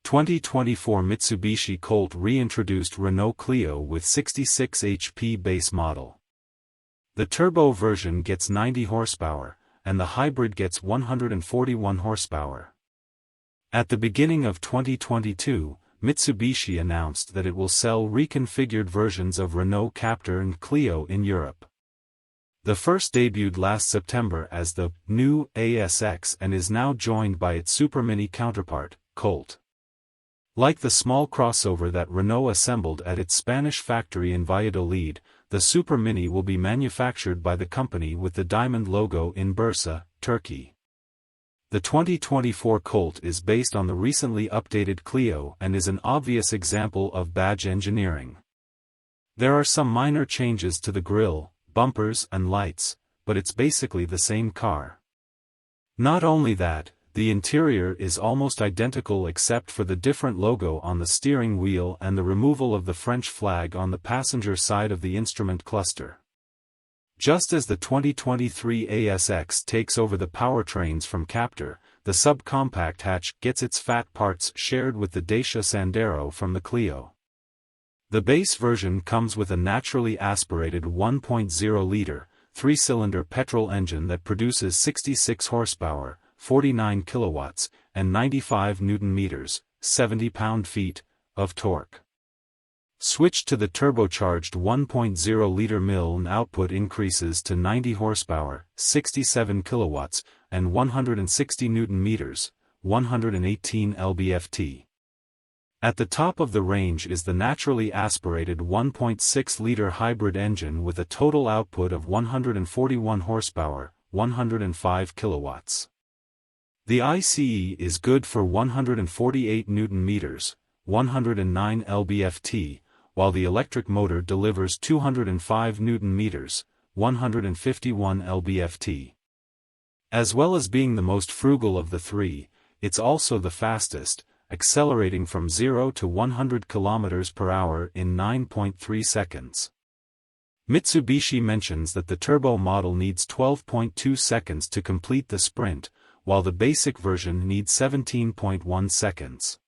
2024 Mitsubishi Colt reintroduced Renault Clio with 66 HP base model. The turbo version gets 90 horsepower, and the hybrid gets 141 horsepower. At the beginning of 2022, Mitsubishi announced that it will sell reconfigured versions of Renault Captur and Clio in Europe. The first debuted last September as the new ASX and is now joined by its supermini counterpart, Colt. Like the small crossover that Renault assembled at its Spanish factory in Valladolid, the supermini will be manufactured by the company with the diamond logo in Bursa, Turkey. The 2024 Colt is based on the recently updated Clio and is an obvious example of badge engineering. There are some minor changes to the grille, bumpers and lights, but it's basically the same car. Not only that, the interior is almost identical except for the different logo on the steering wheel and the removal of the French flag on the passenger side of the instrument cluster. Just as the 2023 ASX takes over the powertrains from Captur, the subcompact hatch gets its fat parts shared with the Dacia Sandero from the Clio. The base version comes with a naturally aspirated 1.0-liter, 3-cylinder petrol engine that produces 66 horsepower, 49 kilowatts, and 95 Nm, 70 pound-feet, of torque. Switched to the turbocharged 1.0-liter mill and output increases to 90 horsepower, 67 kilowatts, and 160 Nm, 118 lb-ft. At the top of the range is the naturally aspirated 1.6-liter hybrid engine with a total output of 141 horsepower, 105 kilowatts. The ICE is good for 148 Nm, 109 lb-ft, while the electric motor delivers 205 Nm, 151 lb-ft. As well as being the most frugal of the three, it's also the fastest, accelerating from 0 to 100 km per hour in 9.3 seconds. Mitsubishi mentions that the turbo model needs 12.2 seconds to complete the sprint, while the basic version needs 17.1 seconds.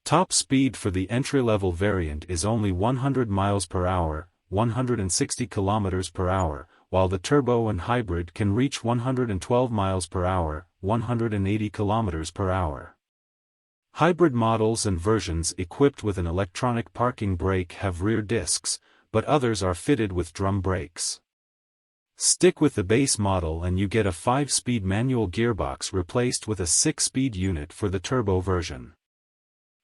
Top speed for the entry-level variant is only 100 miles per hour, 160 kilometers per hour, while the turbo and hybrid can reach 112 miles per hour, 180 kilometers per hour. Hybrid models and versions equipped with an electronic parking brake have rear discs, but others are fitted with drum brakes. Stick with the base model and you get a 5-speed manual gearbox replaced with a 6-speed unit for the turbo version.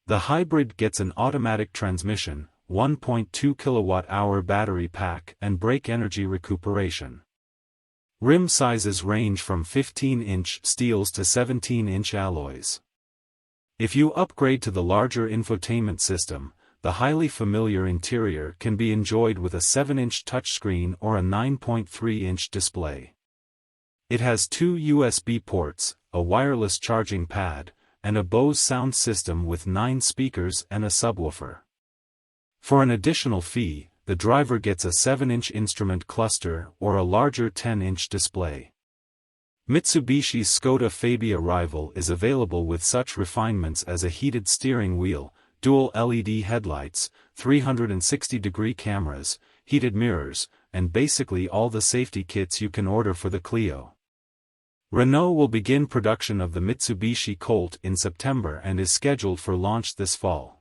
The hybrid gets an automatic transmission, 1.2 kilowatt-hour battery pack and brake energy recuperation. Rim sizes range from 15-inch steels to 17-inch alloys. If you upgrade to the larger infotainment system, the highly familiar interior can be enjoyed with a 7-inch touchscreen or a 9.3-inch display. It has 2 USB ports, a wireless charging pad, and a Bose sound system with 9 speakers and a subwoofer. For an additional fee, the driver gets a 7-inch instrument cluster or a larger 10-inch display. Mitsubishi's Škoda Fabia rival is available with such refinements as a heated steering wheel, dual LED headlights, 360-degree cameras, heated mirrors, and basically all the safety kits you can order for the Clio. Renault will begin production of the Mitsubishi Colt in September and is scheduled for launch this fall.